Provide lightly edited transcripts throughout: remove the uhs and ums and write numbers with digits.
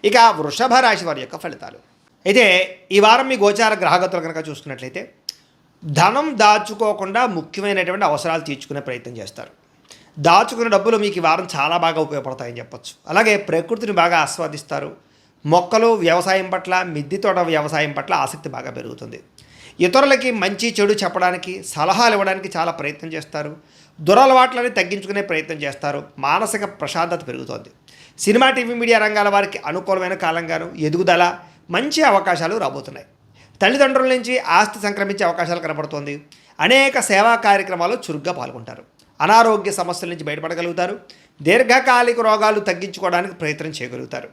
ఇక వృషభ రాశి వారి యొక్క ఫలితాలు. అయితే ఈ వారం మీ గోచార గ్రహగతులు కనుక చూసుకున్నట్లయితే ధనం దాచుకోకుండా ముఖ్యమైనటువంటి అవసరాలు తీర్చుకునే ప్రయత్నం చేస్తారు. దాచుకున్న డబ్బులు మీకు ఈ వారం చాలా బాగా ఉపయోగపడతాయని చెప్పొచ్చు. అలాగే ప్రకృతిని బాగా ఆస్వాదిస్తారు. మొక్కలు వ్యవసాయం పట్ల, మిద్దె తోట వ్యవసాయం పట్ల ఆసక్తి బాగా పెరుగుతుంది. ఇతరులకి మంచి చెడు చెప్పడానికి, సలహాలు ఇవ్వడానికి చాలా ప్రయత్నం చేస్తారు. దురలవాట్లని తగ్గించుకునే ప్రయత్నం చేస్తారు. మానసిక ప్రశాంతత పెరుగుతోంది. సినిమా, టీవీ, మీడియా రంగాల వారికి అనుకూలమైన కాలంగాను ఎదుగుదల, మంచి అవకాశాలు రాబోతున్నాయి. తల్లిదండ్రుల నుంచి ఆస్తి సంక్రమించే అవకాశాలు కనబడుతోంది. అనేక సేవా కార్యక్రమాలు చురుగ్గా పాల్గొంటారు. అనారోగ్య సమస్యల నుంచి బయటపడగలుగుతారు. దీర్ఘకాలిక రోగాలు తగ్గించుకోవడానికి ప్రయత్నం చేయగలుగుతారు.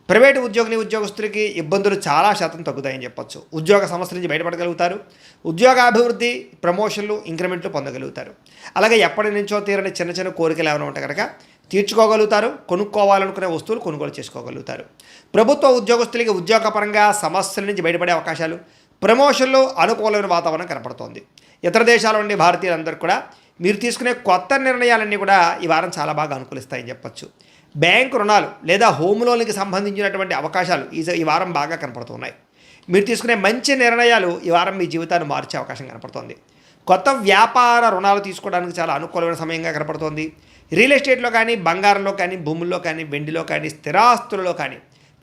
ప్రైవేటు ఉద్యోగస్తులకి ఇబ్బందులు చాలా శాతం తగ్గుతాయని చెప్పొచ్చు. ఉద్యోగ సమస్యల నుంచి బయటపడగలుగుతారు. ఉద్యోగాభివృద్ధి, ప్రమోషన్లు, ఇంక్రిమెంట్లు పొందగలుగుతారు. అలాగే ఎప్పటి నుంచో తీరని చిన్న చిన్న కోరికలు ఏమైనా ఉంటే కనుక తీర్చుకోగలుగుతారు. కొనుక్కోవాలనుకునే వస్తువులు కొనుగోలు చేసుకోగలుగుతారు. ప్రభుత్వ ఉద్యోగస్తులకి ఉద్యోగపరంగా సమస్యల నుంచి బయటపడే అవకాశాలు, ప్రమోషన్లు, అనుకూలమైన వాతావరణం కనపడుతోంది. ఇతర దేశాల నుండి భారతీయులందరూ కూడా మీరు తీసుకునే కొత్త నిర్ణయాలన్నీ కూడా ఈ వారం చాలా బాగా అనుకూలిస్తాయని చెప్పొచ్చు. బ్యాంకు రుణాలు లేదా హోమ్ లోన్కి సంబంధించినటువంటి అవకాశాలు ఈ వారం బాగా కనపడుతున్నాయి. మీరు తీసుకునే మంచి నిర్ణయాలు ఈ వారం మీ జీవితాన్ని మార్చే అవకాశం కనపడుతోంది. కొత్త వ్యాపార రుణాలు తీసుకోవడానికి చాలా అనుకూలమైన సమయంగా కనపడుతోంది. రియల్ ఎస్టేట్లో కానీ, బంగారంలో కానీ, భూముల్లో కానీ, వెండిలో కానీ, స్థిరాస్తులలో కానీ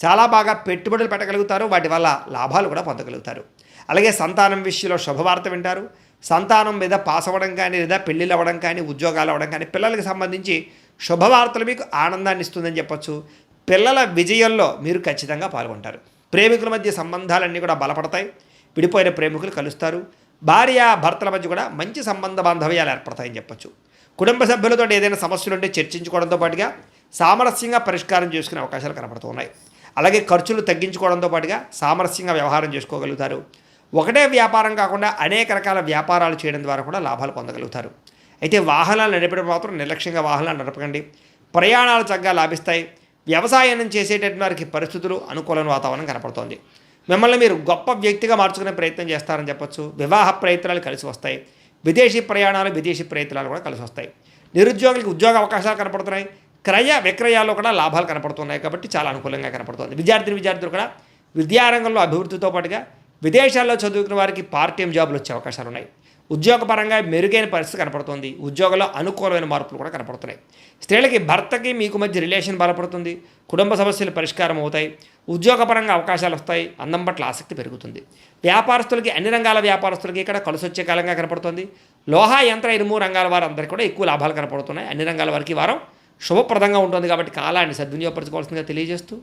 చాలా బాగా పెట్టుబడులు పెట్టగలుగుతారు. వాటి వల్ల లాభాలు కూడా పొందగలుగుతారు. అలాగే సంతానం విషయంలో శుభవార్త వింటారు. సంతానం మీద పాస్ అవ్వడం కానీ, లేదా పెళ్ళిళ్ళు అవ్వడం కానీ, ఉద్యోగాలు అవ్వడం కానీ, పిల్లలకి సంబంధించి శుభవార్తలు మీకు ఆనందాన్ని ఇస్తుందని చెప్పొచ్చు. పిల్లల విజయంలో మీరు ఖచ్చితంగా పాల్గొంటారు. ప్రేమికుల మధ్య సంబంధాలన్నీ కూడా బలపడతాయి. విడిపోయిన ప్రేమికులు కలుస్తారు. భార్య భర్తల మధ్య కూడా మంచి సంబంధ బాంధవ్యాలు ఏర్పడతాయని చెప్పొచ్చు. కుటుంబ సభ్యులతో ఏదైనా సమస్యలు ఉంటే చర్చించుకోవడంతో పాటుగా సామరస్యంగా పరిష్కారం చేసుకునే అవకాశాలు కనపడుతున్నాయి. అలాగే ఖర్చులు తగ్గించుకోవడంతో పాటుగా సామరస్యంగా వ్యవహారం చేసుకోగలుగుతారు. ఒకటే వ్యాపారం కాకుండా అనేక రకాల వ్యాపారాలు చేయడం ద్వారా కూడా లాభాలు పొందగలుగుతారు. అయితే వాహనాలు నడిపడం మాత్రం నిర్లక్ష్యంగా వాహనాలు నడపకండి. ప్రయాణాలు చక్కగా లాభిస్తాయి. వ్యవసాయం చేసేటటువంటి వారికి పరిస్థితులు, అనుకూలమైన వాతావరణం కనపడుతోంది. మిమ్మల్ని మీరు గొప్ప వ్యక్తిగా మార్చుకునే ప్రయత్నం చేస్తారని చెప్పొచ్చు. వివాహ ప్రయత్నాలు కలిసి వస్తాయి. విదేశీ ప్రయాణాలు, విదేశీ ప్రయత్నాలు కూడా కలిసి వస్తాయి. నిరుద్యోగులకు ఉద్యోగ అవకాశాలు కనపడుతున్నాయి. క్రయ విక్రయాల్లో కూడా లాభాలు కనపడుతున్నాయి. కాబట్టి చాలా అనుకూలంగా కనపడుతుంది. విద్యార్థులు కూడా విద్యారంగంలో అభివృద్ధితో పాటుగా విదేశాల్లో చదువుకున్న వారికి పార్ట్ టైం జాబులు వచ్చే అవకాశాలు ఉన్నాయి. ఉద్యోగపరంగా మెరుగైన పరిస్థితి కనపడుతుంది. ఉద్యోగంలో అనుకూలమైన మార్పులు కూడా కనపడుతున్నాయి. స్త్రీలకి భర్తకి మీకు మధ్య రిలేషన్ బలపడుతుంది. కుటుంబ సమస్యలు పరిష్కారం అవుతాయి. ఉద్యోగపరంగా అవకాశాలు వస్తాయి. అందం పట్ల ఆసక్తి పెరుగుతుంది. వ్యాపారస్తులకి, అన్ని రంగాల వ్యాపారస్తులకి ఇక్కడ కలిసి వచ్చే కాలంగా కనపడుతుంది. లోహ, యంత్ర, ఇనుము రంగాల వారు అందరికీ కూడా ఎక్కువ లాభాలు కనపడుతున్నాయి. అన్ని రంగాల వారికి వారం శుభప్రదంగా ఉంటుంది. కాబట్టి కాలాన్ని సద్వినియోగపరచుకోవాల్సిందిగా తెలియజేస్తూ